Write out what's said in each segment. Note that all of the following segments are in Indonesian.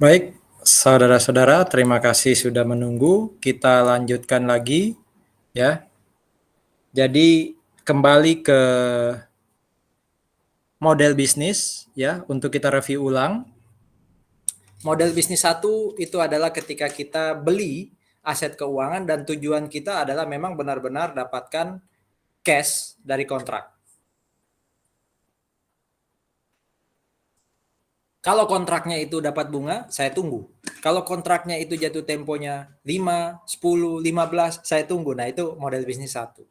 Baik, saudara-saudara, terima kasih sudah menunggu. Kita lanjutkan lagi ya. Jadi kembali ke model bisnis ya, untuk kita review ulang. Model bisnis satu itu adalah ketika kita beli aset keuangan dan tujuan kita adalah memang benar-benar dapatkan cash dari kontrak. Kalau kontraknya itu dapat bunga, saya tunggu. Kalau kontraknya itu jatuh temponya 5, 10, 15, saya tunggu. Nah, itu model bisnis satu.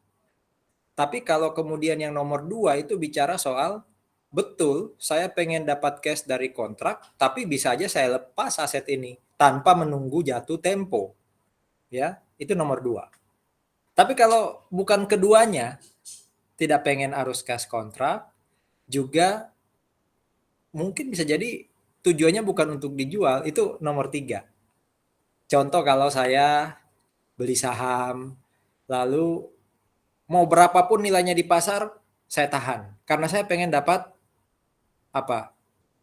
Tapi kalau kemudian yang nomor 2 itu bicara soal, betul saya pengen dapat cash dari kontrak, tapi bisa aja saya lepas aset ini tanpa menunggu jatuh tempo. Ya, itu nomor 2. Tapi kalau bukan keduanya, tidak pengen arus cash kontrak, juga mungkin bisa jadi tujuannya bukan untuk dijual, itu nomor 3. Contoh kalau saya beli saham, lalu mau berapapun nilainya di pasar, saya tahan. Karena saya pengen dapat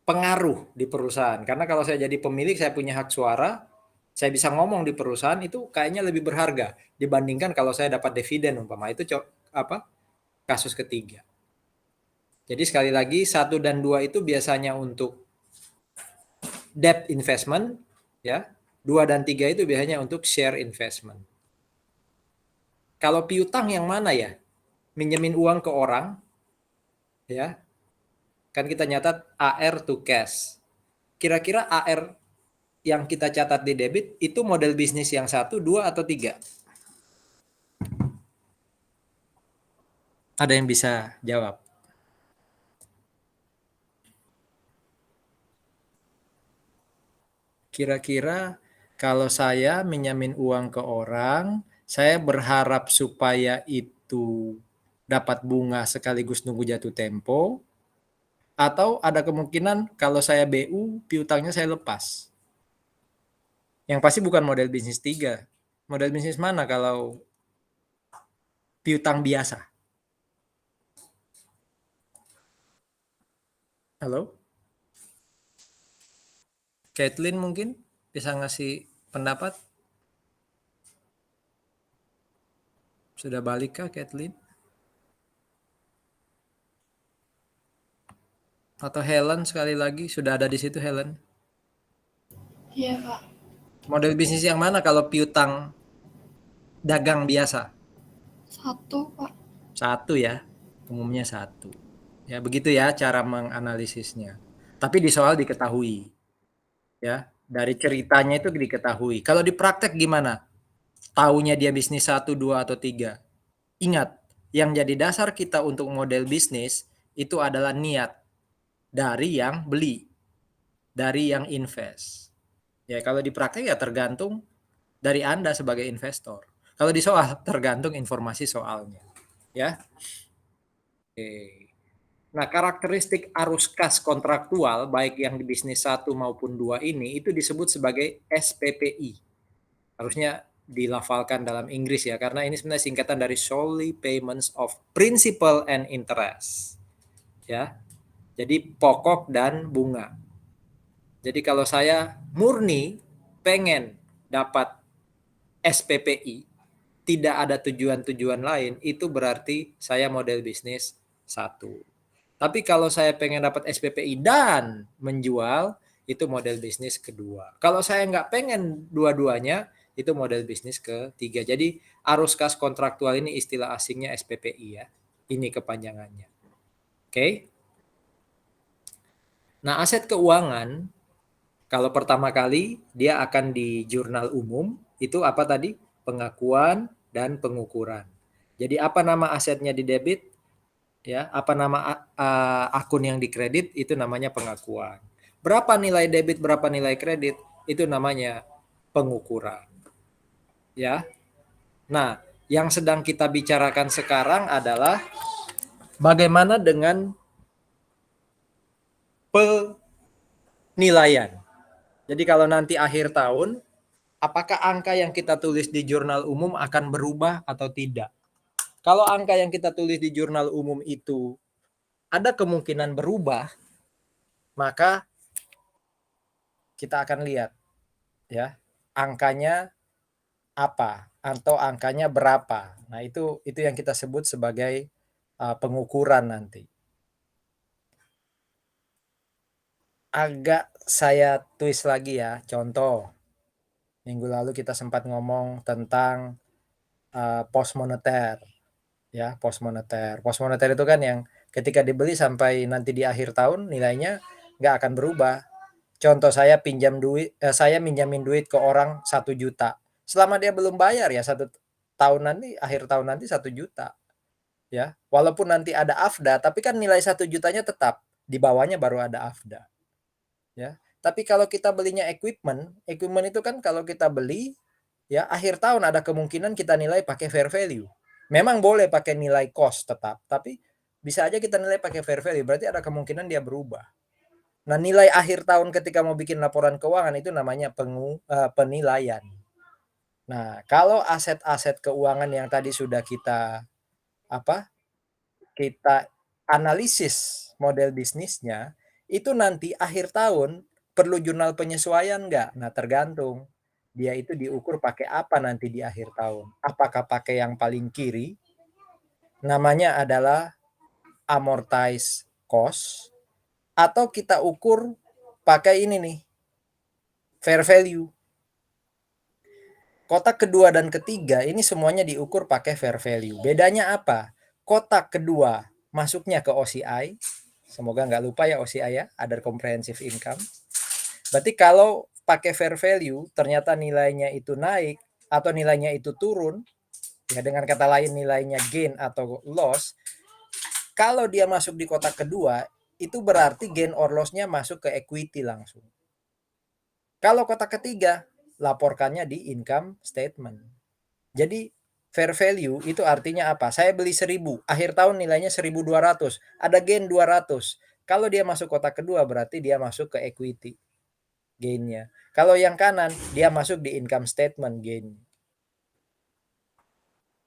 pengaruh di perusahaan. Karena kalau saya jadi pemilik, saya punya hak suara, saya bisa ngomong di perusahaan, itu kayaknya lebih berharga dibandingkan kalau saya dapat dividen umpama. Itu kasus ketiga. Jadi sekali lagi 1 dan 2 itu biasanya untuk debt investment, ya. 2 dan 3 itu biasanya untuk share investment. Kalau piutang yang mana ya? Minjemin uang ke orang, ya. Kan kita nyatat AR to cash. Kira-kira AR yang kita catat di debit itu model bisnis yang 1, 2, atau 3? Ada yang bisa jawab? Kira-kira kalau saya minjamin uang ke orang, saya berharap supaya itu dapat bunga sekaligus nunggu jatuh tempo, atau ada kemungkinan kalau saya BU, piutangnya saya lepas. Yang pasti bukan model bisnis 3. Model bisnis mana kalau piutang biasa? Halo? Caitlin mungkin bisa ngasih pendapat? Sudah balik kah Caitlin? Atau Helen sekali lagi, sudah ada di situ Helen? Iya, Pak. Model bisnis yang mana kalau piutang dagang biasa? 1, Pak. 1 ya, umumnya 1. Ya, begitu ya cara menganalisisnya. Tapi di soal diketahui, ya. Dari ceritanya itu diketahui. Kalau di praktek gimana? Taunya dia bisnis 1, 2, atau 3? Ingat, yang jadi dasar kita untuk model bisnis itu adalah niat dari yang beli, dari yang invest. Ya, kalau di praktek ya tergantung dari Anda sebagai investor. Kalau di soal tergantung informasi soalnya, ya. Oke. Nah, karakteristik arus kas kontraktual baik yang di bisnis 1 maupun 2 ini itu disebut sebagai SPPI. Harusnya dilafalkan dalam Inggris ya, karena ini sebenarnya singkatan dari Solely Payments of Principal and Interest. Ya. Jadi pokok dan bunga. Jadi kalau saya murni pengen dapat SPPI, tidak ada tujuan-tujuan lain, itu berarti saya model bisnis 1. Tapi kalau saya pengen dapat SPPI dan menjual, itu model bisnis kedua. Kalau saya nggak pengen dua-duanya, itu model bisnis ketiga. Jadi arus kas kontraktual ini istilah asingnya SPPI ya. Ini kepanjangannya. Oke. Nah, aset keuangan kalau pertama kali dia akan di jurnal umum, itu apa tadi? Pengakuan dan pengukuran. Jadi apa nama asetnya di debit? Ya, apa nama akun yang dikredit itu namanya pengakuan. Berapa nilai debit, berapa nilai kredit itu namanya pengukuran. Ya. Nah, yang sedang kita bicarakan sekarang adalah bagaimana dengan penilaian. Jadi kalau nanti akhir tahun, apakah angka yang kita tulis di jurnal umum akan berubah atau tidak? Kalau angka yang kita tulis di jurnal umum itu ada kemungkinan berubah, maka kita akan lihat ya, angkanya apa atau angkanya berapa. Nah, itu yang kita sebut sebagai, pengukuran nanti. Agak saya twist lagi ya, contoh, minggu lalu kita sempat ngomong tentang, pos moneter. Ya, pos moneter. Pos moneter itu kan yang ketika dibeli sampai nanti di akhir tahun nilainya nggak akan berubah. Contoh saya minjamin duit ke orang 1 juta. Selama dia belum bayar ya 1 tahun nanti, akhir tahun nanti 1 juta, ya. Walaupun nanti ada afda, tapi kan nilai 1 jutanya tetap, di bawahnya baru ada afda, ya. Tapi kalau kita belinya equipment, equipment itu kan kalau kita beli, ya akhir tahun ada kemungkinan kita nilai pakai fair value. Memang boleh pakai nilai cost tetap, tapi bisa aja kita nilai pakai fair value, berarti ada kemungkinan dia berubah. Nah, nilai akhir tahun ketika mau bikin laporan keuangan itu namanya penilaian. Nah, kalau aset-aset keuangan yang tadi sudah apa, kita analisis model bisnisnya, itu nanti akhir tahun perlu jurnal penyesuaian nggak? Nah, tergantung. Dia itu diukur pakai apa nanti di akhir tahun. Apakah pakai yang paling kiri, namanya adalah amortized cost, atau kita ukur pakai ini nih, fair value. Kotak kedua dan ketiga ini semuanya diukur pakai fair value. Bedanya apa? Kotak kedua masuknya ke OCI. Semoga nggak lupa ya OCI ya, Other Comprehensive Income. Berarti kalau pakai fair value ternyata nilainya itu naik atau nilainya itu turun, ya dengan kata lain nilainya gain atau loss, kalau dia masuk di kotak kedua, itu berarti gain or loss-nya masuk ke equity langsung. Kalau kotak ketiga, laporkannya di income statement. Jadi fair value itu artinya apa? Saya beli 1.000, akhir tahun nilainya 1.200, ada gain 200. Kalau dia masuk kotak kedua berarti dia masuk ke equity gain-nya. Kalau yang kanan dia masuk di income statement gain.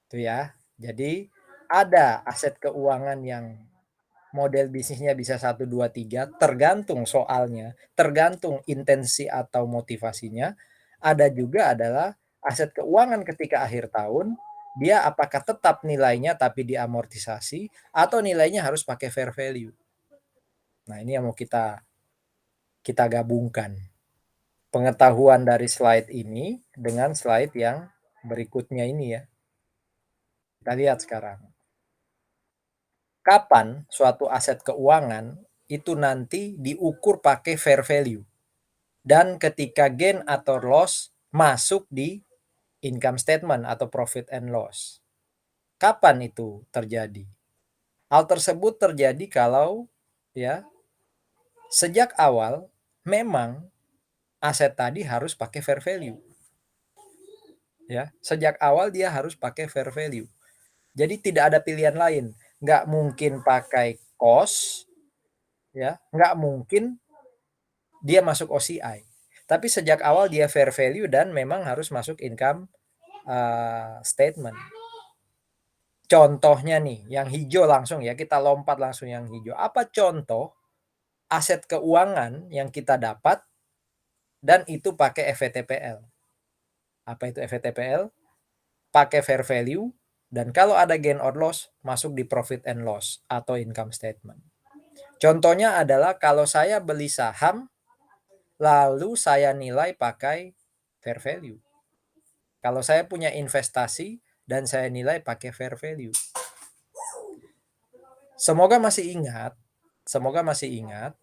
Itu ya. Jadi ada aset keuangan yang model bisnisnya bisa 1, 2, 3 tergantung soalnya, tergantung intensi atau motivasinya. Ada juga adalah aset keuangan ketika akhir tahun, dia apakah tetap nilainya tapi diamortisasi atau nilainya harus pakai fair value. Nah, ini yang mau kita kita gabungkan. Pengetahuan dari slide ini dengan slide yang berikutnya ini ya. Kita lihat sekarang. Kapan suatu aset keuangan itu nanti diukur pakai fair value. Dan ketika gain atau loss masuk di income statement atau profit and loss. Kapan itu terjadi? Hal tersebut terjadi kalau ya sejak awal memang aset tadi harus pakai fair value. Ya, sejak awal dia harus pakai fair value. Jadi tidak ada pilihan lain. Nggak mungkin pakai cost, ya, nggak mungkin dia masuk OCI. Tapi sejak awal dia fair value dan memang harus masuk income statement. Contohnya nih, yang hijau langsung ya, kita lompat langsung yang hijau. Apa contoh aset keuangan yang kita dapat dan itu pakai FVTPL? Apa itu FVTPL? Pakai fair value dan kalau ada gain or loss masuk di profit and loss atau income statement. Contohnya adalah kalau saya beli saham lalu saya nilai pakai fair value. Kalau saya punya investasi dan saya nilai pakai fair value. Semoga masih ingat,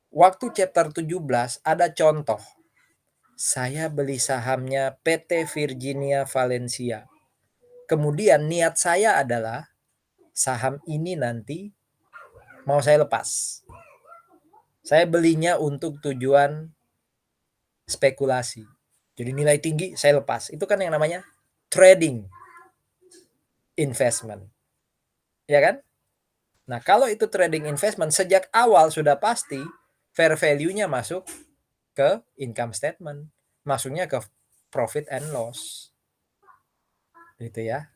waktu chapter 17 ada contoh. Saya beli sahamnya PT Virginia Valencia. Kemudian niat saya adalah saham ini nanti mau saya lepas. Saya belinya untuk tujuan spekulasi. Jadi nilai tinggi saya lepas. Itu kan yang namanya trading investment. Ya kan? Nah, kalau itu trading investment sejak awal sudah pasti fair value-nya masuk ke income statement. Masuknya ke profit and loss. Gitu ya.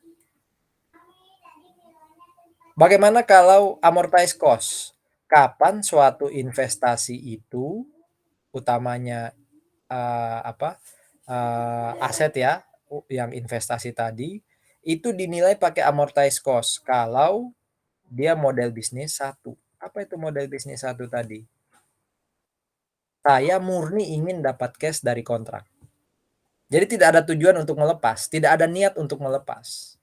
Bagaimana kalau amortized cost? Kapan suatu investasi itu utamanya aset ya, yang investasi tadi, itu dinilai pakai amortized cost kalau dia model bisnis satu. Apa itu model bisnis satu tadi? Saya murni ingin dapat cash dari kontrak. Jadi tidak ada tujuan untuk melepas, tidak ada niat untuk melepas.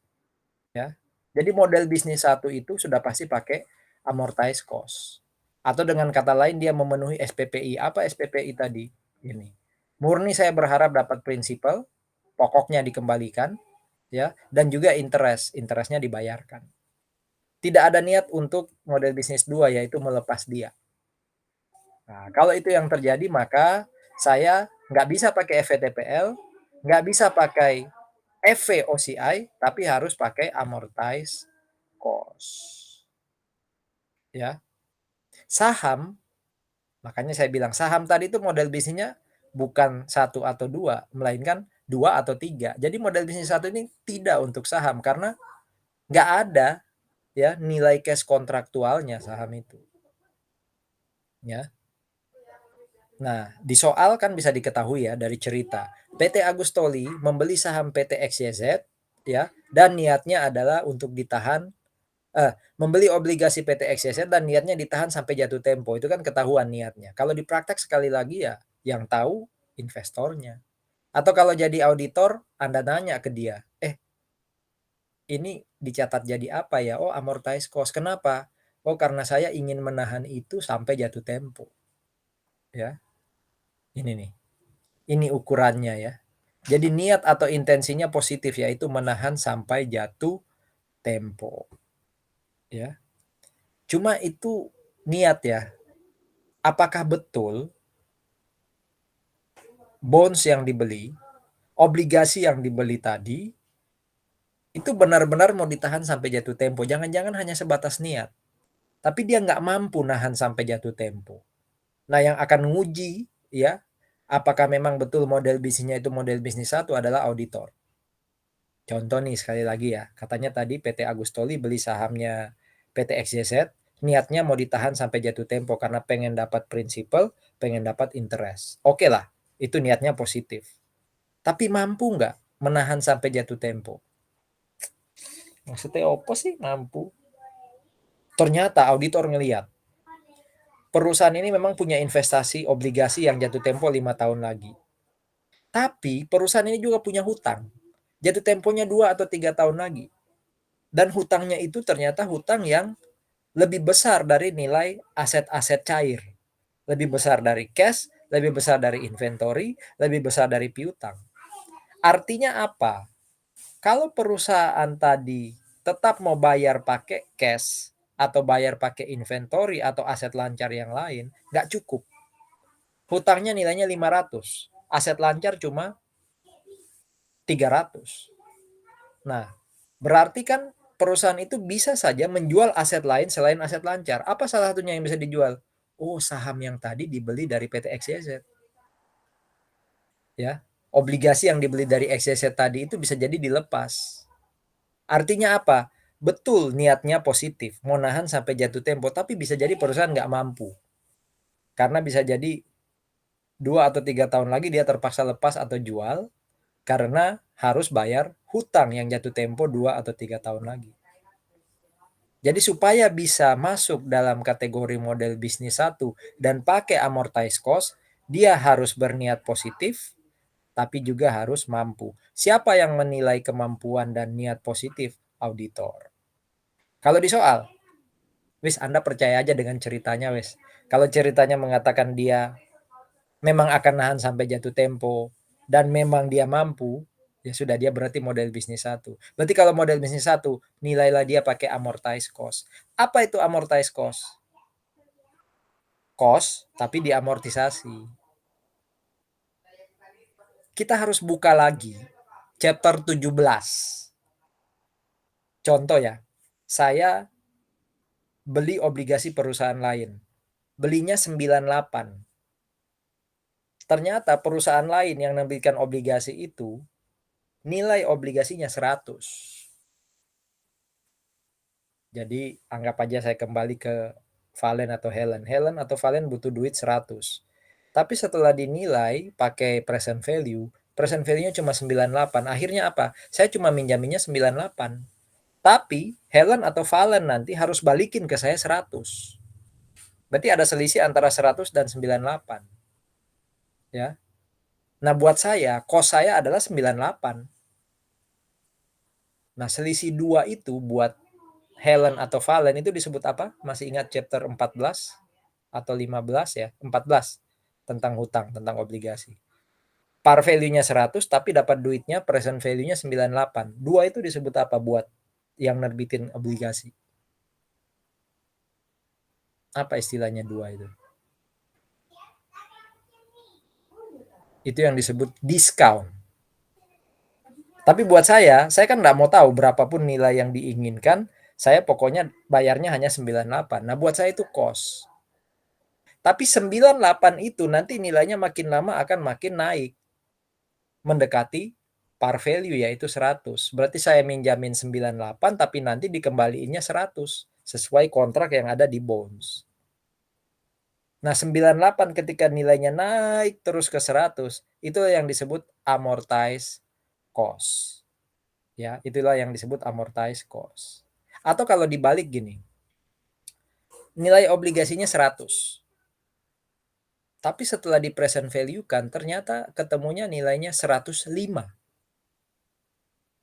Ya. Jadi model bisnis satu itu sudah pasti pakai amortized cost. Atau dengan kata lain dia memenuhi SPPI. Apa SPPI tadi? Ini. Murni saya berharap dapat prinsipal, pokoknya dikembalikan, ya, dan juga interestnya dibayarkan. Tidak ada niat untuk model bisnis 2 yaitu melepas dia. Nah, kalau itu yang terjadi maka saya nggak bisa pakai FVTPL, nggak bisa pakai FVOCI, tapi harus pakai amortized cost. Ya. Saham, makanya saya bilang saham tadi itu model bisnisnya bukan 1 atau 2, melainkan 2 atau 3. Jadi model bisnis 1 ini tidak untuk saham karena nggak ada ya nilai cash kontraktualnya saham itu. Ya. Nah, di soal kan bisa diketahui ya dari cerita. PT Agustoli membeli saham PT XYZ ya dan niatnya adalah untuk ditahan membeli obligasi PT XYZ dan niatnya ditahan sampai jatuh tempo. Itu kan ketahuan niatnya. Kalau di praktek sekali lagi ya yang tahu investornya. Atau kalau jadi auditor Anda nanya ke dia, ini dicatat jadi apa ya? Oh, amortized cost. Kenapa? Oh, karena saya ingin menahan itu sampai jatuh tempo. Ya. Ini nih. Ini ukurannya ya. Jadi niat atau intensinya positif yaitu menahan sampai jatuh tempo. Ya. Cuma itu niat ya. Apakah betul bonds yang dibeli, obligasi yang dibeli tadi itu benar-benar mau ditahan sampai jatuh tempo? Jangan-jangan hanya sebatas niat. Tapi dia nggak mampu nahan sampai jatuh tempo. Nah, yang akan nguji ya, apakah memang betul model bisnisnya itu model bisnis satu adalah auditor. Contoh nih sekali lagi ya, katanya tadi PT Agustoli beli sahamnya PT XYZ, niatnya mau ditahan sampai jatuh tempo karena pengen dapat prinsipal, pengen dapat interest. Oke lah, itu niatnya positif. Tapi mampu nggak menahan sampai jatuh tempo? Maksudnya apa sih mampu? Ternyata auditor ngelihat perusahaan ini memang punya investasi obligasi yang jatuh tempo 5 tahun lagi. Tapi perusahaan ini juga punya hutang. Jatuh temponya 2 atau 3 tahun lagi. Dan hutangnya itu ternyata hutang yang lebih besar dari nilai aset-aset cair. Lebih besar dari cash, lebih besar dari inventory, lebih besar dari piutang. Artinya apa? Kalau perusahaan tadi tetap mau bayar pakai cash atau bayar pakai inventory atau aset lancar yang lain, nggak cukup. Hutangnya nilainya 500, aset lancar cuma 300. Nah, berarti kan perusahaan itu bisa saja menjual aset lain selain aset lancar. Apa salah satunya yang bisa dijual? Oh, saham yang tadi dibeli dari PT XYZ. Ya, obligasi yang dibeli dari XYZ tadi itu bisa jadi dilepas. Artinya apa? Betul niatnya positif, mau nahan sampai jatuh tempo, tapi bisa jadi perusahaan nggak mampu. Karena bisa jadi 2 atau 3 tahun lagi dia terpaksa lepas atau jual karena harus bayar hutang yang jatuh tempo 2 atau 3 tahun lagi. Jadi supaya bisa masuk dalam kategori model bisnis satu dan pakai amortized cost, dia harus berniat positif, tapi juga harus mampu. Siapa yang menilai kemampuan dan niat positif? Auditor. Kalau di soal, wis Anda percaya aja dengan ceritanya wis. Kalau ceritanya mengatakan dia memang akan nahan sampai jatuh tempo dan memang dia mampu, ya sudah dia berarti model bisnis satu. Berarti kalau model bisnis satu, nilailah dia pakai amortized cost. Apa itu amortized cost? Cost tapi diamortisasi. Kita harus buka lagi chapter 17. Contoh ya, saya beli obligasi perusahaan lain. Belinya 98. Ternyata perusahaan lain yang menerbitkan obligasi itu nilai obligasinya 100. Jadi anggap aja saya kembali ke Valen atau Helen. Helen atau Valen butuh duit 100. Tapi setelah dinilai pakai present value-nya cuma 98. Akhirnya apa? Saya cuma minjaminnya 98. Tapi Helen atau Valen nanti harus balikin ke saya 100. Berarti ada selisih antara 100 dan 98. Ya. Nah, buat saya, kos saya adalah 98. Nah, selisih 2 itu buat Helen atau Valen itu disebut apa? Masih ingat chapter 14 atau 15 ya? 14 tentang hutang, tentang obligasi. Par value-nya 100 tapi dapat duitnya present value-nya 98. 2 itu disebut apa buat yang nerbitin obligasi? Apa istilahnya 2 itu? Itu yang disebut discount. Tapi buat saya kan nggak mau tahu berapapun nilai yang diinginkan, saya pokoknya bayarnya hanya 98. Nah, buat saya itu cost. Tapi 98 itu nanti nilainya makin lama akan makin naik. Mendekati par value yaitu 100. Berarti saya minjamin 98 tapi nanti dikembaliinnya 100 sesuai kontrak yang ada di bonds. Nah, 98 ketika nilainya naik terus ke 100, itu yang disebut amortized cost. Ya, itulah yang disebut amortized cost. Atau kalau dibalik gini. Nilai obligasinya 100. Tapi setelah di present value kan ternyata ketemunya nilainya 105.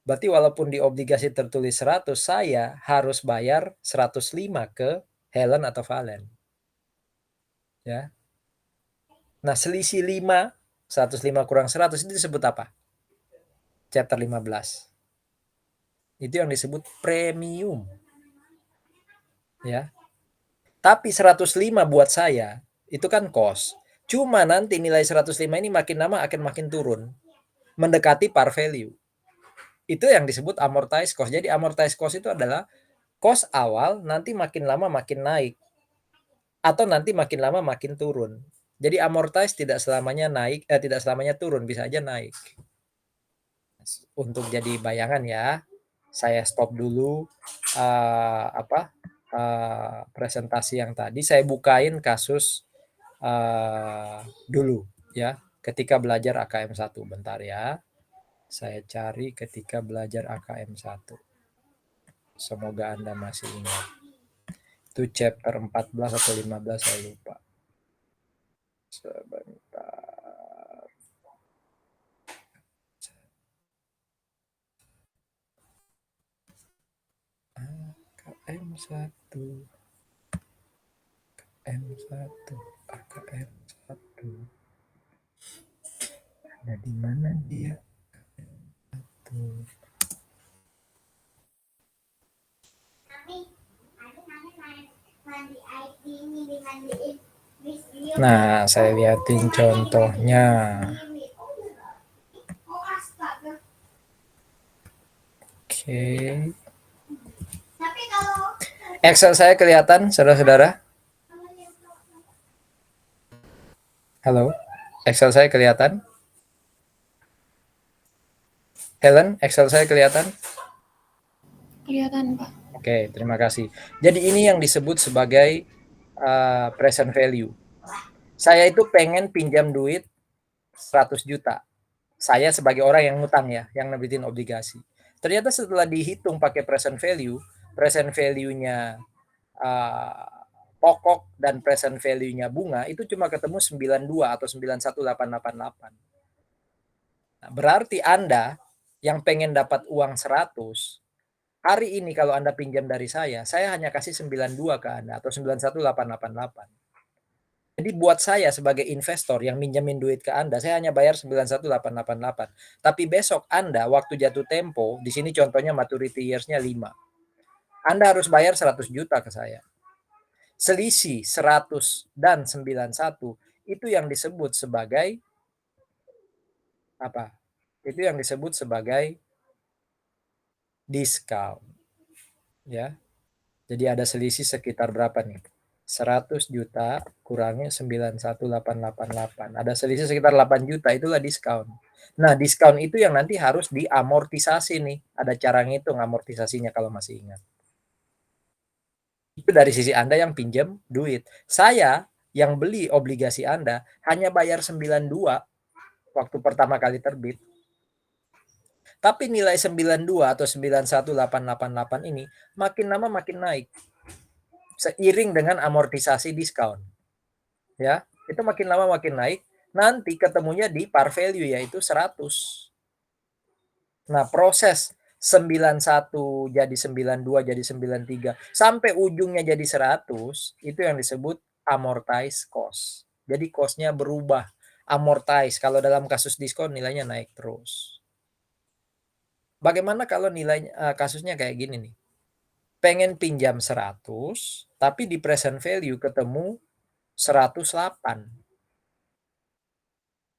Berarti walaupun di obligasi tertulis 100, saya harus bayar 105 ke Helen atau Valen. Ya. Nah, selisih 5, 105 kurang 100 itu disebut apa? Chapter 15. Itu yang disebut premium. Ya. Tapi 105 buat saya itu kan cost. Cuma nanti nilai 105 ini makin lama akan makin turun. Mendekati par value. Itu yang disebut amortized cost. Jadi amortized cost itu adalah cost awal nanti makin lama makin naik. Atau nanti makin lama makin turun. Jadi amortized tidak selamanya naik, tidak selamanya turun, bisa aja naik. Untuk jadi bayangan ya, saya stop dulu presentasi yang tadi. Saya bukain kasus dulu ya, ketika belajar AKM 1. Bentar ya. Saya cari ketika belajar AKM 1. Semoga Anda masih ingat. Itu chapter 14 atau 15 saya lupa. Sebentar. AKM 1. AKM 1. AKM 1. Ada di mana dia? Tuh. Nah, saya liatin contohnya. Oke. Excel saya kelihatan, saudara-saudara? Halo, Excel saya kelihatan? Helen, Excel saya kelihatan? Kelihatan, Pak. Oke, terima kasih. Jadi ini yang disebut sebagai present value. Saya itu pengen pinjam duit 100 juta. Saya sebagai orang yang ngutang ya, yang nerbitin obligasi. Ternyata setelah dihitung pakai present value-nya pokok dan present value-nya bunga itu cuma ketemu 92 atau 91888. Nah, berarti Anda yang pengen dapat uang 100, hari ini kalau Anda pinjam dari saya hanya kasih 92 ke Anda atau 91888. Jadi buat saya sebagai investor yang minjemin duit ke Anda, saya hanya bayar 91888. Tapi besok Anda waktu jatuh tempo, di sini contohnya maturity years-nya 5. Anda harus bayar 100 juta ke saya. Selisih 100 dan 91 itu yang disebut sebagai apa? Itu yang disebut sebagai discount. Ya. Jadi ada selisih sekitar berapa nih? 100 juta kurangi 91888. Ada selisih sekitar 8 juta, itulah diskon. Nah, diskon itu yang nanti harus diamortisasi nih. Ada cara ngitung amortisasinya kalau masih ingat. Itu dari sisi Anda yang pinjam duit. Saya yang beli obligasi Anda hanya bayar 92 waktu pertama kali terbit. Tapi nilai 92 atau 91888 ini makin lama makin naik. Seiring dengan amortisasi diskon. Ya, itu makin lama makin naik, nanti ketemunya di par value yaitu 100. Nah, proses 91 jadi 92 jadi 93 sampai ujungnya jadi 100 itu yang disebut amortized cost. Jadi cost-nya berubah. Amortize kalau dalam kasus diskon nilainya naik terus. Bagaimana kalau kasusnya kayak gini nih. Pengen pinjam 100 tapi di present value ketemu 108.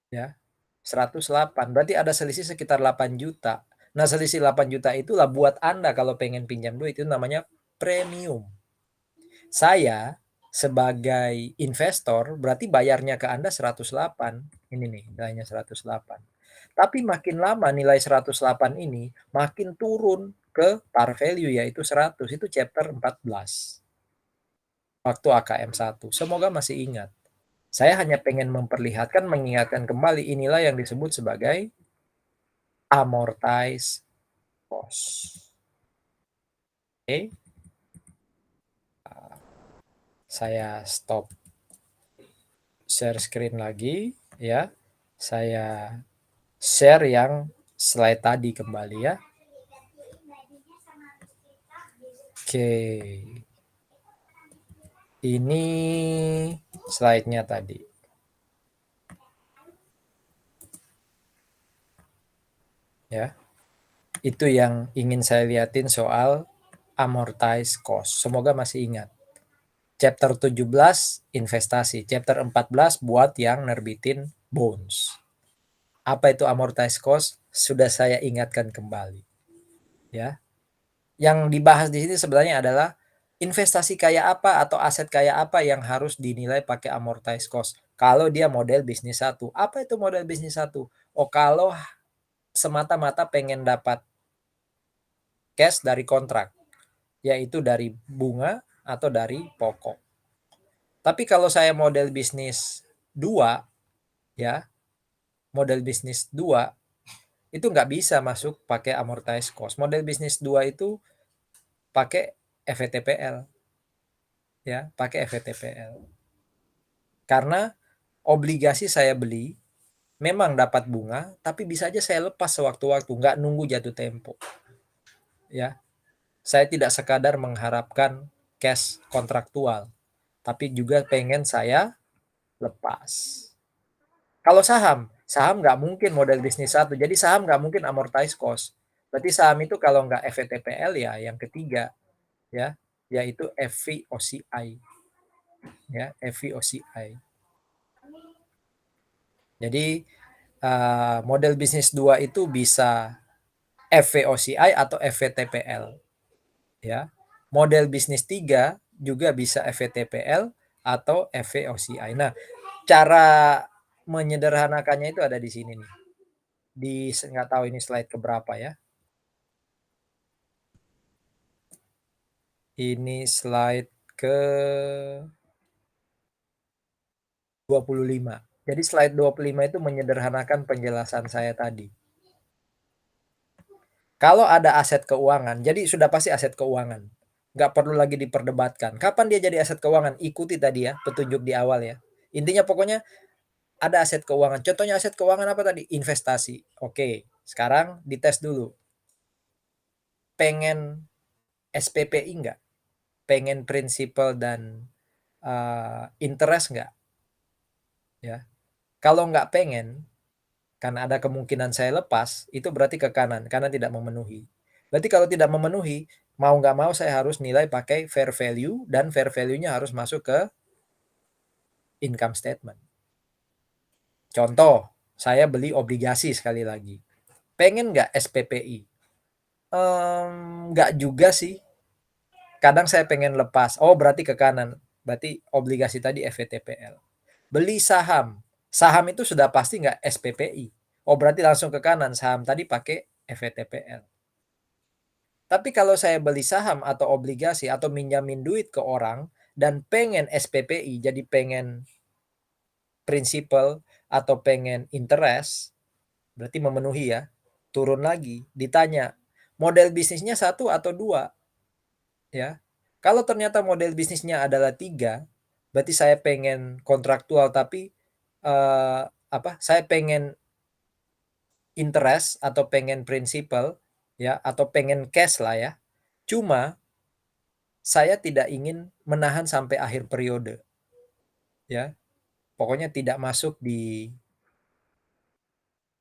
Ya. 108 berarti ada selisih sekitar 8 juta. Nah, selisih 8 juta itulah buat Anda kalau pengen pinjam duit itu namanya premium. Saya sebagai investor berarti bayarnya ke Anda 108. Ini nih nilainya 108. Tapi makin lama nilai 108 ini makin turun ke par value yaitu 100. Itu chapter 14. Waktu AKM 1. Semoga masih ingat. Saya hanya pengen memperlihatkan, mengingatkan kembali inilah yang disebut sebagai amortized cost. Oke. Saya stop share screen lagi ya. Saya share yang slide tadi kembali ya. Oke. Ini slide-nya tadi. Ya. Itu yang ingin saya lihatin soal amortized cost. Semoga masih ingat. Chapter 17 investasi, chapter 14 buat yang nerbitin bonds. Apa itu amortized cost? Sudah saya ingatkan kembali. Ya. Yang dibahas di sini sebenarnya adalah investasi kayak apa atau aset kayak apa yang harus dinilai pakai amortized cost. Kalau dia model bisnis satu. Apa itu model bisnis satu? Oh, kalau semata-mata pengen dapat cash dari kontrak, yaitu dari bunga atau dari pokok. Tapi kalau saya model bisnis 2, ya, model bisnis 2, itu nggak bisa masuk pakai amortized cost. Model bisnis 2 itu pakai FVTPL. Ya, pakai FVTPL. Karena obligasi saya beli, memang dapat bunga, tapi bisa aja saya lepas sewaktu-waktu, nggak nunggu jatuh tempo. Ya, saya tidak sekadar mengharapkan cash kontraktual, tapi juga pengen saya lepas. Kalau saham nggak mungkin model bisnis satu, jadi saham nggak mungkin amortized cost. Berarti saham itu kalau nggak FVTPL ya yang ketiga, ya, yaitu FVOCI. Ya, FVOCI. Jadi model bisnis 2 itu bisa FVOCI atau FVTPL. Ya. Model bisnis 3 juga bisa FVTPL atau FVOCI. Nah, cara menyederhanakannya itu ada di sini nih. Nggak tahu ini slide keberapa ya. Ini slide ke 25. Jadi slide 25 itu menyederhanakan penjelasan saya tadi. Kalau ada aset keuangan, jadi sudah pasti aset keuangan. Nggak perlu lagi diperdebatkan. Kapan dia jadi aset keuangan? Ikuti tadi ya, petunjuk di awal ya. Intinya pokoknya ada aset keuangan. Contohnya aset keuangan apa tadi? Investasi. Oke, sekarang dites dulu. Pengen SPPI nggak? Pengen principal dan interest nggak? Ya. Kalau nggak pengen, karena ada kemungkinan saya lepas, itu berarti ke kanan, karena tidak memenuhi. Berarti kalau tidak memenuhi, mau nggak mau saya harus nilai pakai fair value, dan fair value-nya harus masuk ke income statement. Contoh, saya beli obligasi sekali lagi. Pengen nggak SPPI? Nggak juga sih. Kadang saya pengen lepas. Oh, berarti ke kanan. Berarti obligasi tadi FVTPL. Beli saham. Saham itu sudah pasti nggak SPPI. Oh, berarti langsung ke kanan. Saham tadi pakai FVTPL. Tapi kalau saya beli saham atau obligasi atau minjamin duit ke orang dan pengen SPPI, jadi pengen principal atau pengen interest, berarti memenuhi ya. Turun lagi, ditanya, model bisnisnya 1 atau 2? Ya. Kalau ternyata model bisnisnya adalah 3, berarti saya pengen kontraktual tapi saya pengen interest atau pengen principal ya atau pengen cash lah ya. Cuma saya tidak ingin menahan sampai akhir periode ya. Pokoknya tidak masuk di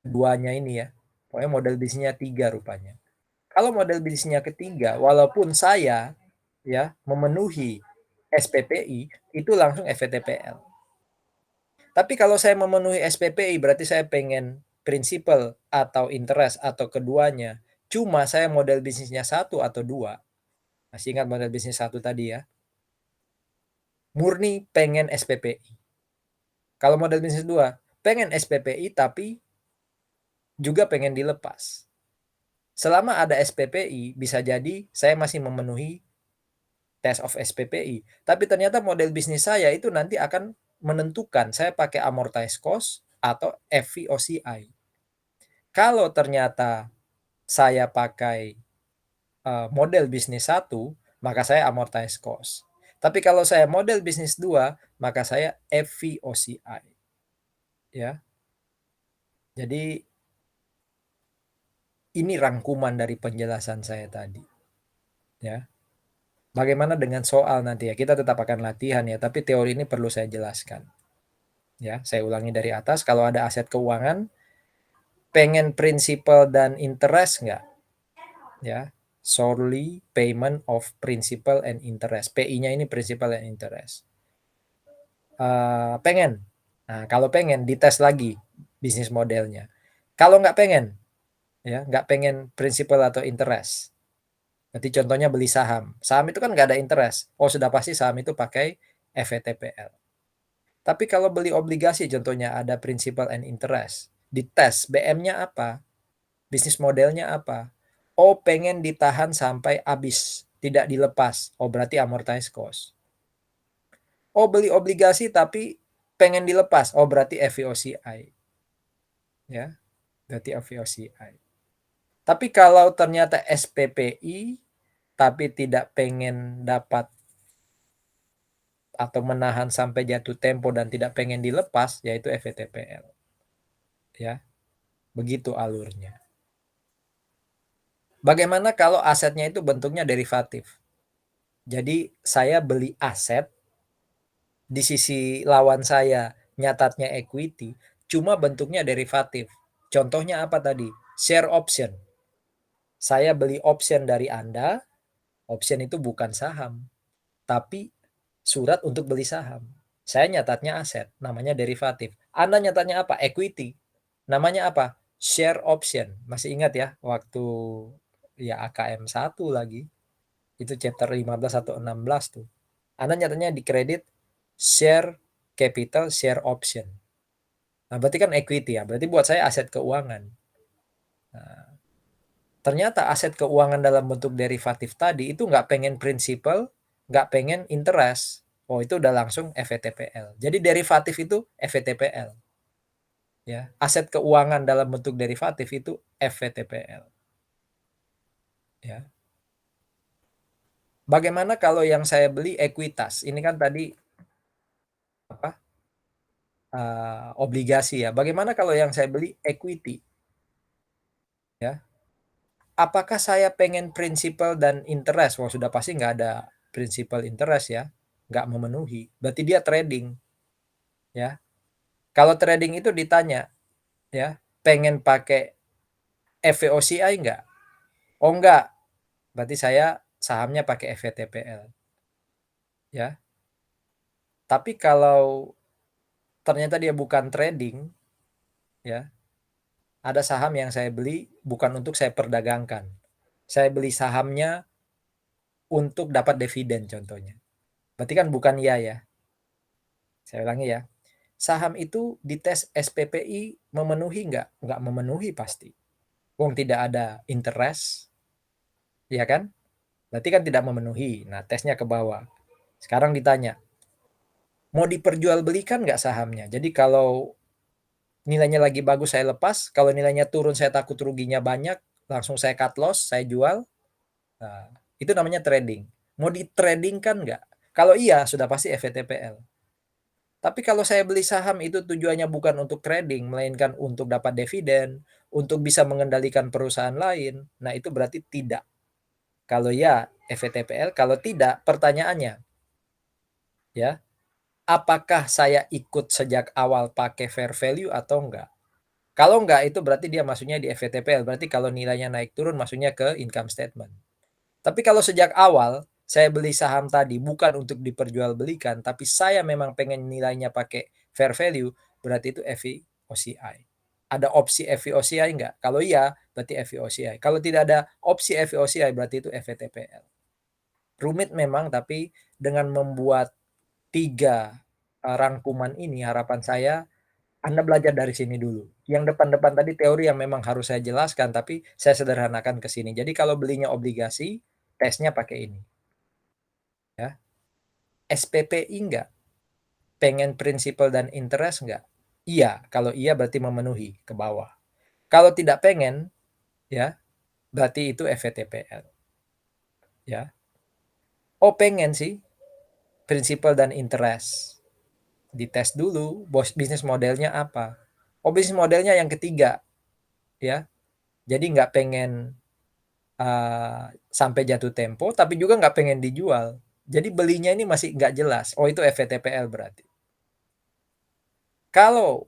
duanya ini ya. Pokoknya model bisnisnya 3 rupanya. Kalau model bisnisnya ketiga, walaupun saya ya memenuhi SPPI, itu langsung FVTPL. Tapi kalau saya memenuhi SPPI berarti saya pengen principal atau interest atau keduanya. Cuma saya model bisnisnya 1 atau 2. Masih ingat model bisnis 1 tadi ya? Murni pengen SPPI. Kalau model bisnis 2, pengen SPPI tapi juga pengen dilepas. Selama ada SPPI, bisa jadi saya masih memenuhi test of SPPI. Tapi ternyata model bisnis saya itu nanti akan menentukan saya pakai amortized cost atau FVOCI. Kalau ternyata saya pakai model bisnis 1, maka saya amortized cost. Tapi kalau saya model bisnis 2, maka saya FVOCI. Ya. Jadi ini rangkuman dari penjelasan saya tadi. Ya. Bagaimana dengan soal nanti ya? Kita tetap akan latihan ya, tapi teori ini perlu saya jelaskan. Ya, saya ulangi dari atas, kalau ada aset keuangan, pengen principal dan interest nggak? Ya, solely payment of principal and interest. PI-nya ini principal and interest. Pengen. Nah, kalau pengen dites lagi bisnis modelnya. Kalau nggak pengen, ya nggak pengen principal atau interest. Berarti contohnya beli saham. Saham itu kan nggak ada interest. Oh sudah pasti saham itu pakai FVTPL. Tapi kalau beli obligasi contohnya ada principal and interest. Dites BM-nya apa? Bisnis modelnya apa? Oh pengen ditahan sampai habis. Tidak dilepas. Oh berarti amortized cost. Oh beli obligasi tapi pengen dilepas. Oh berarti FVOCI. Ya, berarti FVOCI. Tapi kalau ternyata SPPI tapi tidak pengen dapat atau menahan sampai jatuh tempo dan tidak pengen dilepas, yaitu FVTPL. Ya, begitu alurnya. Bagaimana kalau asetnya itu bentuknya derivatif? Jadi saya beli aset, di sisi lawan saya nyatatnya equity, cuma bentuknya derivatif. Contohnya apa tadi? Share option. Saya beli option dari Anda, option itu bukan saham, tapi surat untuk beli saham. Saya nyatatnya aset, namanya derivatif. Anda nyatatnya apa? Equity. Namanya apa? Share option. Masih ingat ya waktu ya AKM 1 lagi. Itu chapter 15 atau 16 tuh. Anda nyatatnya di kredit share capital share option. Nah, berarti kan equity ya. Berarti buat saya aset keuangan. Nah, ternyata aset keuangan dalam bentuk derivatif tadi itu nggak pengen principal, nggak pengen interest. Oh itu udah langsung FVTPL. Jadi derivatif itu FVTPL. Ya, aset keuangan dalam bentuk derivatif itu FVTPL. Ya. Bagaimana kalau yang saya beli ekuitas? Ini kan tadi apa? Obligasi ya. Bagaimana kalau yang saya beli equity? Ya. Apakah saya pengen principal dan interest? Wah sudah pasti nggak ada principal interest ya, nggak memenuhi. Berarti dia trading. Ya. Kalau trading itu ditanya, ya, pengen pakai FVOCI nggak? Oh nggak. Berarti saya sahamnya pakai FVTPL. Ya. Tapi kalau ternyata dia bukan trading, ya, ada saham yang saya beli bukan untuk saya perdagangkan. Saya beli sahamnya untuk dapat dividen contohnya. Berarti kan bukan iya ya. Saya ulangi ya. Saham itu dites SPPI memenuhi nggak? Nggak memenuhi pasti. Wong tidak ada interest, ya kan? Berarti kan tidak memenuhi. Nah, tesnya ke bawah. Sekarang ditanya, mau diperjualbelikan nggak sahamnya? Jadi kalau nilainya lagi bagus saya lepas, kalau nilainya turun saya takut ruginya banyak, langsung saya cut loss, saya jual. Nah, itu namanya trading. Mau ditradingkan nggak? Kalau iya, sudah pasti FVTPL. Tapi kalau saya beli saham itu tujuannya bukan untuk trading, melainkan untuk dapat dividen, untuk bisa mengendalikan perusahaan lain. Nah, itu berarti tidak. Kalau ya, FVTPL. Kalau tidak, pertanyaannya, ya, apakah saya ikut sejak awal pakai fair value atau enggak? Kalau enggak, itu berarti dia masuknya di FVTPL. Berarti kalau nilainya naik turun, masuknya ke income statement. Tapi kalau sejak awal saya beli saham tadi bukan untuk diperjualbelikan, tapi saya memang pengen nilainya pakai fair value, berarti itu FVOCI. Ada opsi FVOCI enggak? Kalau iya, berarti FVOCI. Kalau tidak ada opsi FVOCI, berarti itu FVTPL. Rumit memang, tapi dengan membuat 3 rangkuman ini, harapan saya Anda belajar dari sini dulu. Yang depan-depan tadi teori yang memang harus saya jelaskan, tapi saya sederhanakan ke sini. Jadi kalau belinya obligasi, tesnya pakai ini, ya. SPPI enggak? Pengen principal dan interest enggak? Iya, kalau iya berarti memenuhi ke bawah. Kalau tidak pengen, ya, berarti itu FVTPL, ya. Oh, pengen sih principal dan interest. Dites dulu bisnis modelnya apa. Oh, bisnis modelnya yang ketiga, ya. Jadi nggak pengen sampai jatuh tempo, tapi juga nggak pengen dijual. Jadi belinya ini masih nggak jelas. Oh, itu FVTPL berarti. Kalau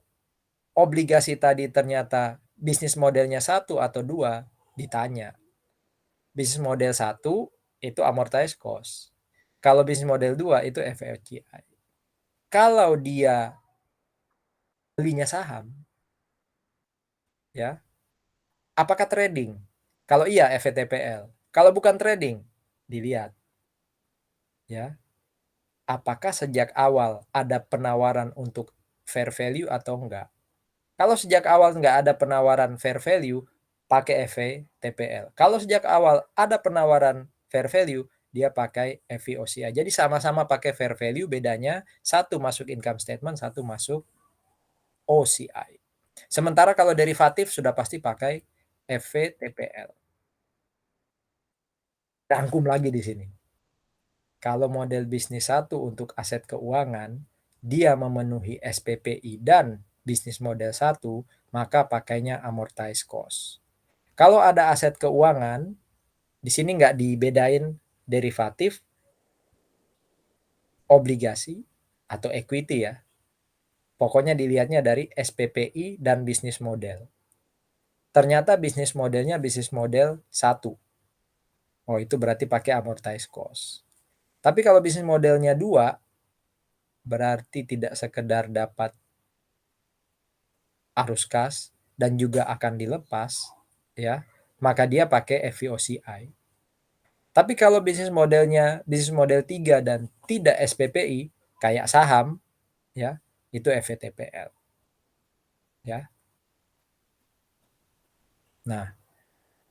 obligasi tadi ternyata bisnis modelnya 1 atau 2, ditanya. Bisnis model 1 itu amortized cost. Kalau bisnis model 2 itu FVOCI. Kalau dia belinya saham, ya, apakah trading? Kalau iya FVTPL. Kalau bukan trading, dilihat, ya, apakah sejak awal ada penawaran untuk fair value atau enggak. Kalau sejak awal enggak ada penawaran fair value, pakai FVTPL. Kalau sejak awal ada penawaran fair value, dia pakai FVOCI. Jadi sama-sama pakai fair value, bedanya satu masuk income statement, satu masuk OCI. Sementara kalau derivatif sudah pasti pakai FVTPL. Rangkum lagi di sini. Kalau model bisnis 1 untuk aset keuangan, dia memenuhi SPPI dan bisnis model 1, maka pakainya amortized cost. Kalau ada aset keuangan, di sini nggak dibedain derivatif, obligasi, atau equity ya. Pokoknya dilihatnya dari SPPI dan bisnis model. Ternyata bisnis modelnya bisnis model 1. Oh, itu berarti pakai amortized cost. Tapi kalau bisnis modelnya 2, berarti tidak sekedar dapat arus kas dan juga akan dilepas, ya, maka dia pakai FVOCI. Tapi kalau bisnis modelnya bisnis model 3 dan tidak SPPI kayak saham, ya, itu FVTPL, ya. Nah,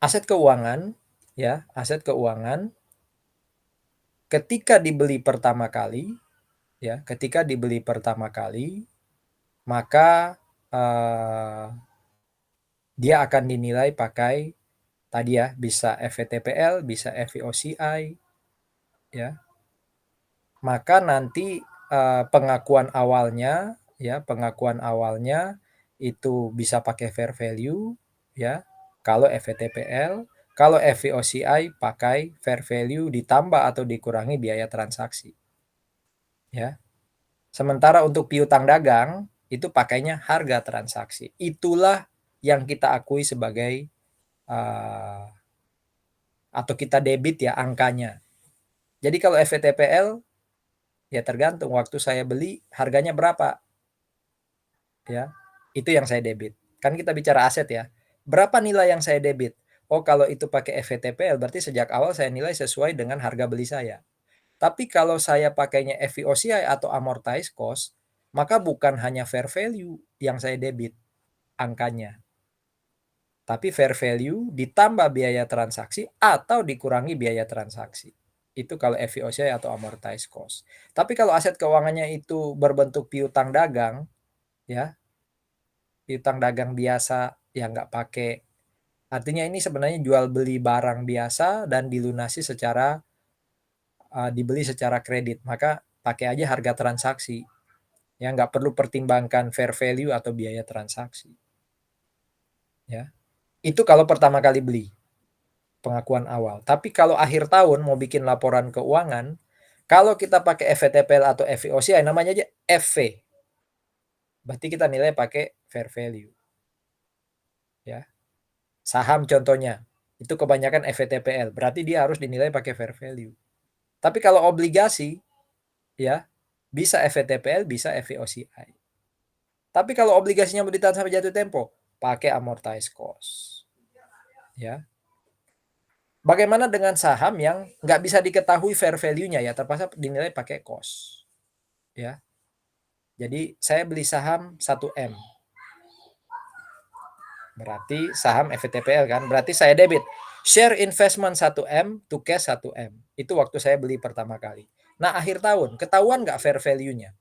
aset keuangan, ya, aset keuangan ketika dibeli pertama kali, ya, ketika dibeli pertama kali, maka dia akan dinilai pakai tadi ya, bisa FVTPL, bisa FVOCI, ya. Maka nanti pengakuan awalnya, ya, pengakuan awalnya itu bisa pakai fair value, ya. Kalau FVTPL, kalau FVOCI pakai fair value ditambah atau dikurangi biaya transaksi, ya. Sementara untuk piutang dagang itu pakainya harga transaksi. Itulah yang kita akui sebagai atau kita debit ya angkanya. Jadi kalau FVTPL ya tergantung waktu saya beli harganya berapa, ya. Itu yang saya debit. Kan kita bicara aset ya. Berapa nilai yang saya debit? Oh, kalau itu pakai FVTPL berarti sejak awal saya nilai sesuai dengan harga beli saya. Tapi kalau saya pakainya FVOCI atau amortized cost, maka bukan hanya fair value yang saya debit angkanya, tapi fair value ditambah biaya transaksi atau dikurangi biaya transaksi. Itu kalau FVOCI atau amortized cost. Tapi kalau aset keuangannya itu berbentuk piutang dagang, ya, piutang dagang biasa yang nggak pakai, artinya ini sebenarnya jual beli barang biasa dan dilunasi secara dibeli secara kredit, maka pakai aja harga transaksi. Ya, nggak perlu pertimbangkan fair value atau biaya transaksi. Ya, itu kalau pertama kali beli, pengakuan awal. Tapi kalau akhir tahun mau bikin laporan keuangan, kalau kita pakai FVTPL atau FVOCI, namanya aja FV. Berarti kita nilai pakai fair value. Ya, saham contohnya, itu kebanyakan FVTPL, berarti dia harus dinilai pakai fair value. Tapi kalau obligasi, ya, bisa FVTPL, bisa FVOCI. Tapi kalau obligasinya mau ditahan sampai jatuh tempo, pakai amortized cost. Ya. Bagaimana dengan saham yang nggak bisa diketahui fair value-nya, ya, terpaksa dinilai pakai cost. Ya. Jadi saya beli saham 1M. Berarti saham FVTPL kan, berarti saya debit. Share investment 1M to cash 1M. Itu waktu saya beli pertama kali. Nah, akhir tahun, ketahuan nggak fair value-nya?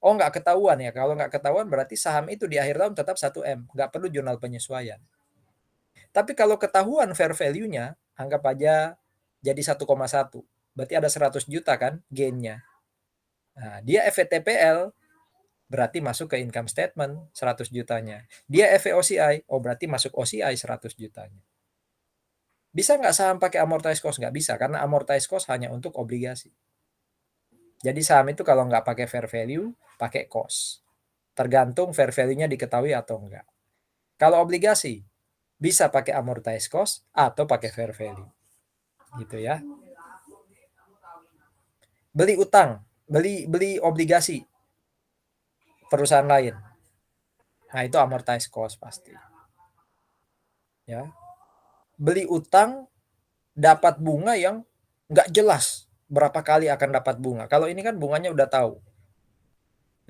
Oh, nggak ketahuan ya. Kalau nggak ketahuan berarti saham itu di akhir tahun tetap 1M. Nggak perlu jurnal penyesuaian. Tapi kalau ketahuan fair value-nya, anggap aja jadi 1,1. Berarti ada 100 juta kan gain-nya. Nah, dia FVTPL, berarti masuk ke income statement 100 jutanya. Dia FVOCI, oh berarti masuk OCI 100 jutanya. Bisa nggak saham pakai amortized cost? Nggak bisa, karena amortized cost hanya untuk obligasi. Jadi saham itu kalau nggak pakai fair value, pakai cost. Tergantung fair value-nya diketahui atau enggak. Kalau obligasi, bisa pakai amortized cost atau pakai fair value. Gitu ya. Beli utang, beli obligasi perusahaan lain. Nah, itu amortized cost pasti. Ya. Beli utang dapat bunga yang nggak jelas berapa kali akan dapat bunga. Kalau ini kan bunganya udah tahu.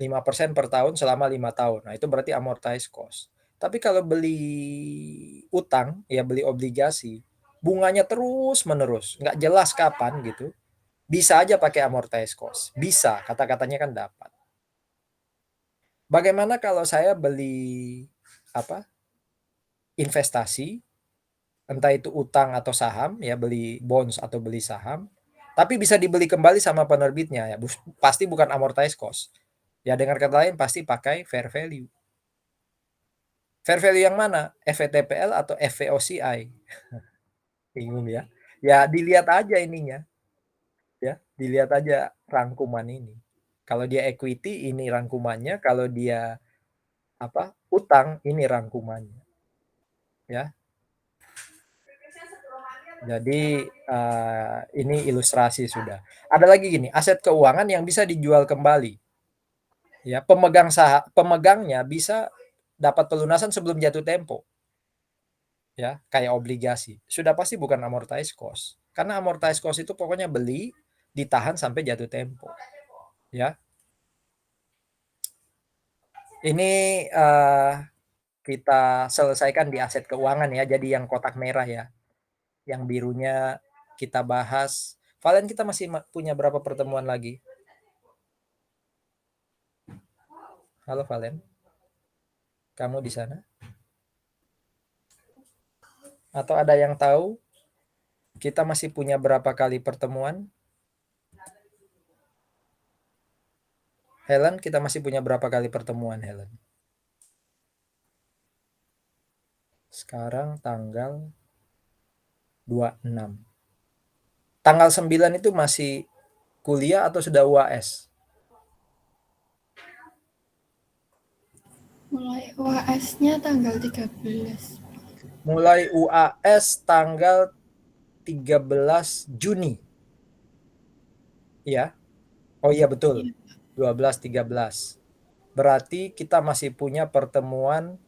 5% per tahun selama 5 tahun. Nah, itu berarti amortized cost. Tapi kalau beli utang, ya beli obligasi, bunganya terus menerus, nggak jelas kapan gitu. Bisa aja pakai amortized cost. Bisa, kata-katanya kan dapat. Bagaimana kalau saya beli apa? Investasi, entah itu utang atau saham, ya beli bonds atau beli saham, tapi bisa dibeli kembali sama penerbitnya, ya pasti bukan amortized cost. Ya dengan kata lain pasti pakai fair value. Fair value yang mana? FVTPL atau FVOCI? Bingung ya. Ya dilihat aja ininya. Ya, dilihat aja rangkuman ini. Kalau dia equity ini rangkumannya, kalau dia utang ini rangkumannya. Ya. Jadi ini ilustrasi sudah. Ada lagi gini, aset keuangan yang bisa dijual kembali. Ya, pemegangnya bisa dapat pelunasan sebelum jatuh tempo. Ya, kayak obligasi. Sudah pasti bukan amortized cost. Karena amortized cost itu pokoknya beli, ditahan sampai jatuh tempo. Ya. Ini kita selesaikan di aset keuangan ya. Jadi yang kotak merah ya. Yang birunya kita bahas. Valen, kita masih punya berapa pertemuan lagi? Halo Valen. Kamu di sana? Atau ada yang tahu kita masih punya berapa kali pertemuan? Helen, kita masih punya berapa kali pertemuan, Helen? Sekarang tanggal 26. Tanggal 9 itu masih kuliah atau sudah UAS? Mulai UAS-nya tanggal 13. Mulai UAS tanggal 13 Juni. Iya. Oh iya betul. 12 13. Berarti kita masih punya pertemuan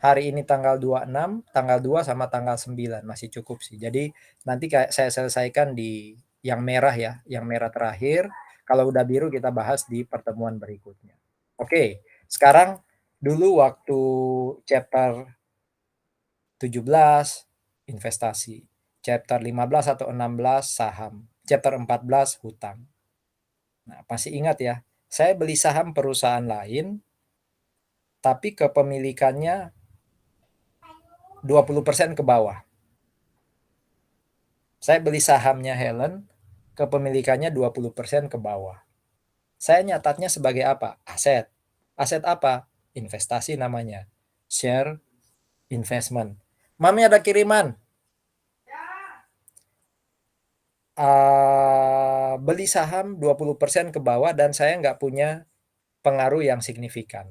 hari ini tanggal 26, tanggal 2 sama tanggal 9 masih cukup sih. Jadi nanti saya selesaikan di yang merah ya, yang merah terakhir. Kalau udah biru kita bahas di pertemuan berikutnya. Oke, sekarang dulu waktu chapter 17 investasi, chapter 15 atau 16 saham, chapter 14 hutang. Nah, pasti ingat ya, saya beli saham perusahaan lain, tapi kepemilikannya 20% ke bawah. Saya beli sahamnya Helen, kepemilikannya 20% ke bawah. Saya nyatatnya sebagai apa? Aset. Aset apa? Investasi namanya. Share investment. Mami ada kiriman. Beli saham 20% ke bawah dan saya nggak punya pengaruh yang signifikan.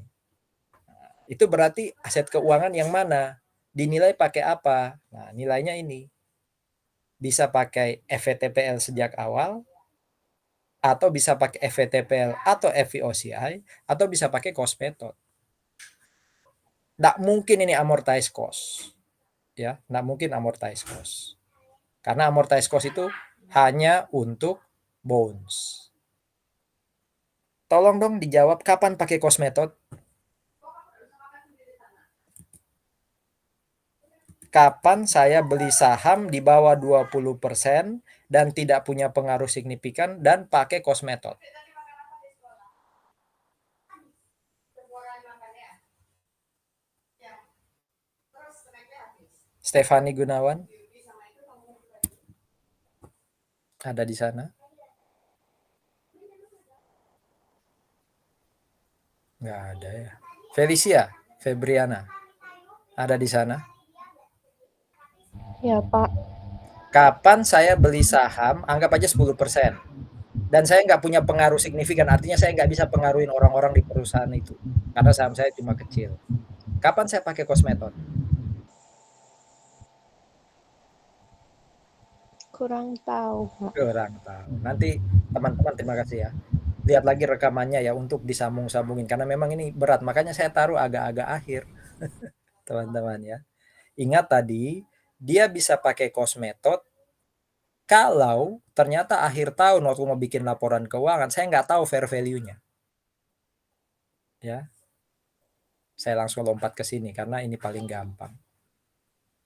Itu berarti aset keuangan yang mana? Dinilai pakai apa? Nah, nilainya ini. Bisa pakai FVTPL sejak awal, atau bisa pakai FVTPL atau FVOCI, atau bisa pakai cost method. Nggak mungkin ini amortized cost. Ya, nggak mungkin amortized cost. Karena amortized cost itu hanya untuk bonds. Tolong dong dijawab kapan pakai cost method? Kapan saya beli saham di bawah 20% dan tidak punya pengaruh signifikan dan pakai cost method? Stefani Gunawan ada di sana? Nggak ada ya. Felicia Febriana ada di sana? Ya, Pak. Kapan saya beli saham, anggap aja 10%, dan saya nggak punya pengaruh signifikan, artinya saya nggak bisa pengaruhin orang-orang di perusahaan itu, karena saham saya cuma kecil. Kapan saya pakai cost method? Kurang tahu, Pak. Kurang tahu. Nanti teman-teman terima kasih ya. Lihat lagi rekamannya ya untuk disambung-sambungin, karena memang ini berat, makanya saya taruh agak-agak akhir, teman-teman ya. Ingat tadi, dia bisa pakai cost method kalau ternyata akhir tahun waktu mau bikin laporan keuangan, saya nggak tahu fair value-nya. Ya, saya langsung lompat ke sini karena ini paling gampang.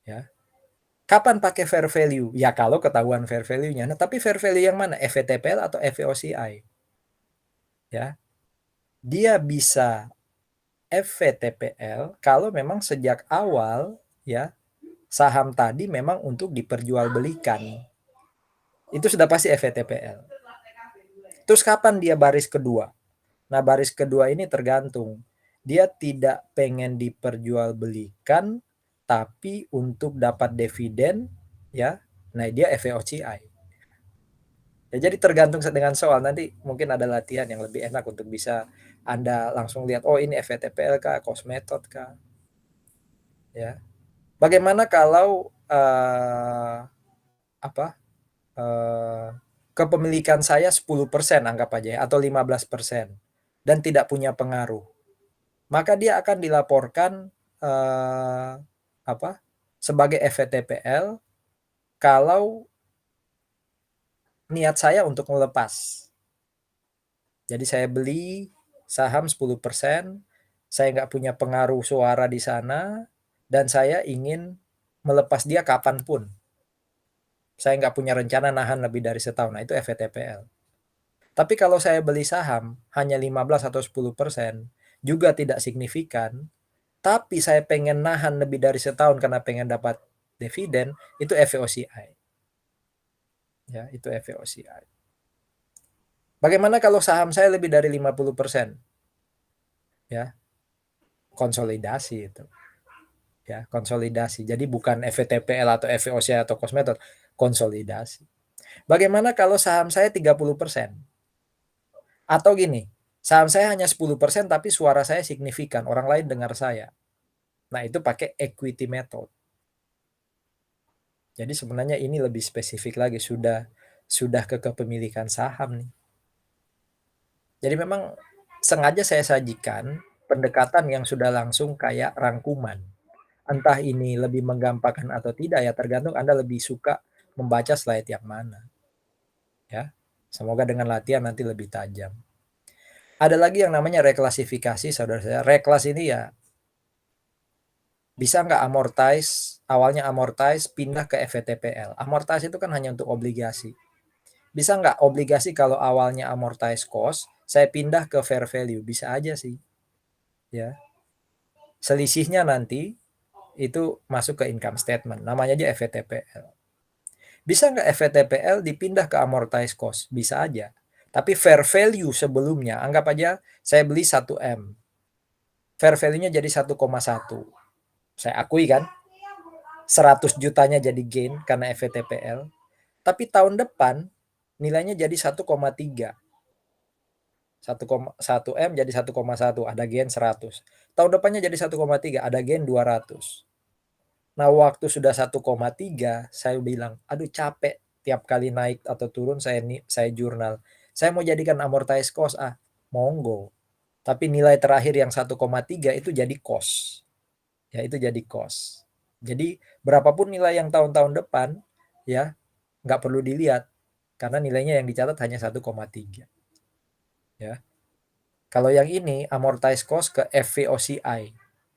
Ya, kapan pakai fair value? Ya kalau ketahuan fair value-nya. Nah, tapi fair value yang mana? FVTPL atau FVOCI? Ya, dia bisa FVTPL kalau memang sejak awal ya saham tadi memang untuk diperjualbelikan. Itu sudah pasti FVTPL. Terus kapan dia baris kedua? Nah, baris kedua ini tergantung. Dia tidak pengen diperjualbelikan, tapi untuk dapat dividen, ya. Nah, dia FVOCI. Ya, jadi tergantung dengan soal. Nanti mungkin ada latihan yang lebih enak untuk bisa Anda langsung lihat, oh ini FVTPL kah, cost method kah, ya. Bagaimana kalau kepemilikan saya 10% anggap aja ya, atau 15% dan tidak punya pengaruh? Maka dia akan dilaporkan eh, sebagai FVTPL kalau niat saya untuk melepas. Jadi saya beli saham 10%, saya nggak punya pengaruh suara di sana, dan saya ingin melepas dia kapanpun. Saya nggak punya rencana nahan lebih dari setahun, nah itu FVTPL. Tapi kalau saya beli saham hanya 15 atau 10%, juga tidak signifikan, tapi saya pengen nahan lebih dari setahun karena pengen dapat dividen, itu FVOCI. Ya, itu FVOCI. Bagaimana kalau saham saya lebih dari 50%? Ya, konsolidasi itu. Ya, konsolidasi. Jadi bukan FVTPL atau FVOCI atau cost method, konsolidasi. Bagaimana kalau saham saya 30%? Atau gini, saham saya hanya 10% tapi suara saya signifikan, orang lain dengar saya. Nah, itu pakai equity method. Jadi sebenarnya ini lebih spesifik lagi, sudah ke kepemilikan saham nih. Jadi memang sengaja saya sajikan pendekatan yang sudah langsung kayak rangkuman. Entah ini lebih menggampangkan atau tidak ya tergantung Anda lebih suka membaca slide yang mana. Ya. Semoga dengan latihan nanti lebih tajam. Ada lagi yang namanya reklasifikasi, saudara saya. Reklas ini ya bisa nggak amortize, awalnya amortize pindah ke FVTPL. Amortize itu kan hanya untuk obligasi. Bisa nggak obligasi kalau awalnya amortized cost, saya pindah ke fair value? Bisa aja sih, ya. Selisihnya nanti itu masuk ke income statement, namanya aja FVTPL. Bisa nggak FVTPL dipindah ke amortized cost? Bisa aja. Tapi fair value sebelumnya, anggap aja saya beli 1M. Fair value-nya jadi 1,1. Saya akui kan, 100 jutanya jadi gain karena FVTPL. Tapi tahun depan nilainya jadi 1,3. 1,1 M jadi 1,1, ada gain 100. Tahun depannya jadi 1,3, ada gain 200. Nah, waktu sudah 1,3, saya bilang, aduh capek tiap kali naik atau turun saya jurnal. Saya mau jadikan amortized cost, monggo. Tapi nilai terakhir yang 1,3 itu jadi cost. Ya, itu jadi cost. Jadi berapapun nilai yang tahun-tahun depan, ya nggak perlu dilihat karena nilainya yang dicatat hanya 1,3. Ya. Kalau yang ini amortized cost ke FVOCI.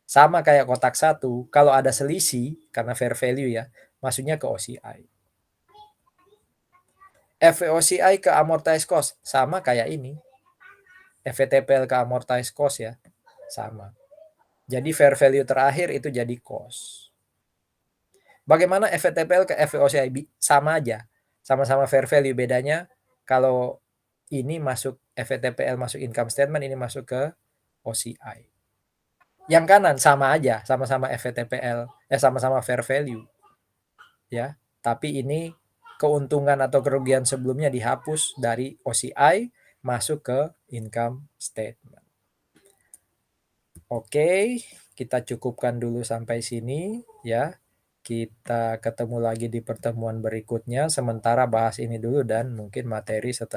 Sama kayak kotak 1, kalau ada selisih karena fair value ya, masuknya ke OCI. FVOCI ke amortized cost sama kayak ini. FVTPL ke amortized cost ya, sama. Jadi fair value terakhir itu jadi cost. Bagaimana FVTPL ke FVOCI? Sama aja. Sama-sama fair value, bedanya kalau ini masuk FVTPL masuk income statement, ini masuk ke OCI. Yang kanan sama aja, sama-sama FVTPL, sama-sama fair value. Ya, tapi ini keuntungan atau kerugian sebelumnya dihapus dari OCI masuk ke income statement. Oke, kita cukupkan dulu sampai sini ya. Kita ketemu lagi di pertemuan berikutnya, sementara bahas ini dulu dan mungkin materi setelah